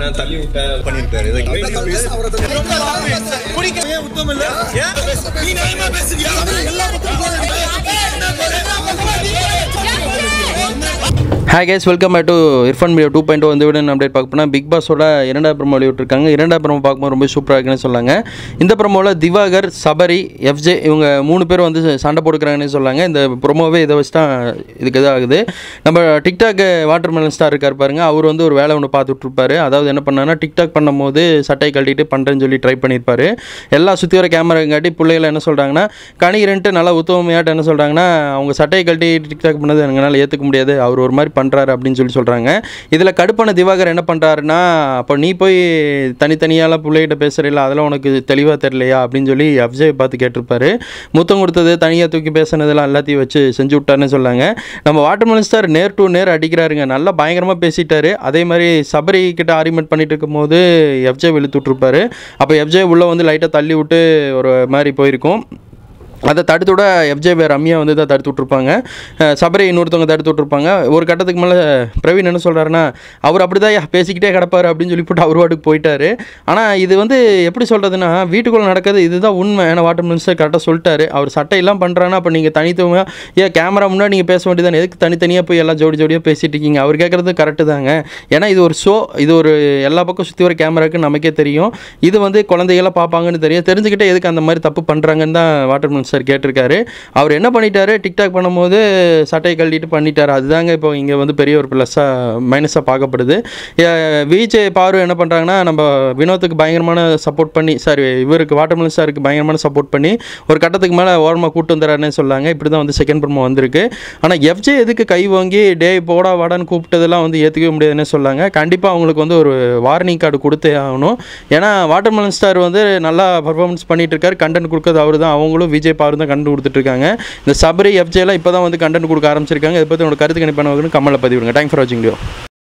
பண்ண தள்ளி விட்ட பண்ணிருக்காரு. Hi guys, welcome back to Irfan Media 2.0. இந்த வீடியோ அப்டேட் பார்க்க போனால் பிக் பாஸோட இரண்டாவது ப்ரோமோ வெளியிட்டிருக்காங்க. இரண்டாவது ப்ரோமோ பார்க்கும்போது ரொம்ப சூப்பராக இருக்குன்னு சொன்னாங்க. இந்த ப்ரோமோவில் திவாகர், சபரி, எஃப்ஜே இவங்க 3 பேர் வந்து சண்டை போட்டுக்கிறாங்கன்னு சொன்னாங்க. இந்த ப்ரோமோவே இதை வச்சு தான் இதுக்கு இதாகுது. நம்ம டிக்டாக் வாட்டர்மெலன் ஸ்டார் இருக்கார் பாருங்க, அவர் வந்து ஒரு வேலை ஒன்று பார்த்துட்டு இருப்பாரு. அதாவது என்ன பண்ணாங்கன்னா, டிக்டாக் பண்ணும்போது சட்டை கழட்டிட்டு பண்ணுறேன்னு சொல்லி ட்ரை பண்ணியிருப்பாரு. எல்லாம் சுற்றி வர கேமரா காட்டி பிள்ளைகளை என்ன சொல்கிறாங்கன்னா, கணிரன்ட்டு நல்லா உத்தவமையாட்டு என்ன சொல்கிறாங்கன்னா, அவங்க சட்டையை கழட்டி டிக்டாக் பண்ணது எங்களால் ஏற்றுக்க முடியாது, அவர் ஒரு மாதிரி பண்ணுறாரு அப்படின்னு சொல்லி சொல்கிறாங்க. இதில் கடுப்பான திவாகர் என்ன பண்ணுறாருன்னா, அப்போ நீ போய் தனித்தனியாலாம் பிள்ளைகிட்ட பேசுகிறீங்களா, அதெல்லாம் உனக்கு தெளிவாக தெரியலையா அப்படின்னு சொல்லி அப்ஜய் பார்த்து கேட்டிருப்பாரு. முத்தம் கொடுத்தது, தனியாக தூக்கி பேசுனதெல்லாம் எல்லாத்தையும் வச்சு செஞ்சு விட்டாருன்னு சொன்னாங்க. நம்ம வாட்டர்மெலன் ஸ்டார் நேர் டு நேர் அடிக்கிறாருங்க, நல்லா பயங்கரமாக பேசிட்டாரு. அதே மாதிரி சபரி கிட்ட ஆர்கியூமெண்ட் பண்ணிட்டு இருக்கும்போது எஃப்ஜே இழுத்து விட்டுருப்பாரு. அப்போ எஃப்ஜே உள்ளே வந்து லைட்டாக தள்ளி விட்டு ஒரு மாதிரி போயிருக்கும். அதை தடுத்து விட எஃப்ஜே ரம்யா வந்து தான் தடுத்து விட்ருப்பாங்க. சபரி இன்னொருத்தவங்க தடுத்து விட்ருப்பாங்க. ஒரு கட்டத்துக்கு மேலே பிரவீன் என்ன சொல்கிறாருன்னா, அவர் அப்படி தான் பேசிக்கிட்டே கிடப்பார் அப்படின்னு சொல்லி போட்டு அவர் வாட்டுக்கு போயிட்டார். ஆனால் இது வந்து எப்படி சொல்கிறதுனா, வீட்டுக்குள்ளே நடக்கிறது இதுதான் உண்மை. ஏன்னா வாட்டர் மினிஸ்டர் கரெக்டாக சொல்லிட்டாரு. அவர் சட்டையெல்லாம் பண்ணுறான்னா அப்போ நீங்கள் தனித்துவமாக ஏன் கேமரா முன்னாடி நீங்கள் பேச வேண்டியதானே, எதுக்கு தனித்தனியாக போய் எல்லாம் ஜோடியாக பேசிட்டு இருக்கீங்க? அவர் கேட்குறது கரெக்டு தாங்க. ஏன்னா இது ஒரு ஷோ, இது ஒரு எல்லா பக்கம் சுற்றி வர கேமராவுக்கு நமக்கே தெரியும். இது வந்து குழந்தைகளாம் பார்ப்பாங்கன்னு தெரிஞ்சுக்கிட்டே எதுக்கு அந்த மாதிரி தப்பு பண்ணுறாங்கன்னு தான் வாட்டர் மினிஸ்டர் கேட்டிருக்காரு. அவர் என்ன பண்ணிட்டாரு, டிக்டாக் பண்ணும்போது சட்டையை கழட்டிட்டு பண்ணிட்டாரு. அதுதாங்க இப்போ இங்கே வந்து பெரிய ஒரு மைனஸாக பார்க்கப்படுது. விஜய் பாரு என்ன பண்ணுறாங்கன்னா, நம்ம வினோத்துக்கு பயங்கரமான சப்போர்ட் பண்ணி, இவருக்கு வாட்டர்மெலன் ஸ்டாருக்கு பயங்கரமான சப்போர்ட் பண்ணி ஒரு கட்டத்துக்கு மேலே ஓரமாக கூட்டு வந்துறாருன்னு சொல்லாங்க. இப்படி தான் வந்து செகண்ட் ப்ரோமோ வந்திருக்கு. ஆனால் எஃப்ஜே எதுக்கு கை வாங்கி டே போடா வாடான்னு கூப்பிட்டதெல்லாம் வந்து ஏற்றுக்கவே முடியாதுன்னு சொல்லாங்க. கண்டிப்பாக அவங்களுக்கு வந்து ஒரு வார்னிங் கார்டு கொடுத்தே ஆகணும். ஏன்னா வாட்டர்மெலன் ஸ்டார் வந்து நல்லா பர்ஃபார்மன்ஸ் பண்ணிட்டு இருக்காரு, கண்டென்ட் கொடுக்குறது அவர் தான். அவங்களும் விஜய் பாரு தான் கண்டு கொடுத்துட்ருக்காங்க. இந்த சபரி எஃப்ஜேலாம் இப்போ தான் வந்து கண்டென்ட் கொடுக்க ஆரம்பிச்சிருக்காங்க. இதை பற்றி உங்களோட கருத்து கணிப்பான கமெண்ட்ல பதிவிடுங்க. தேங்க்ஸ் ஃபார் வாட்சிங் வீடியோ.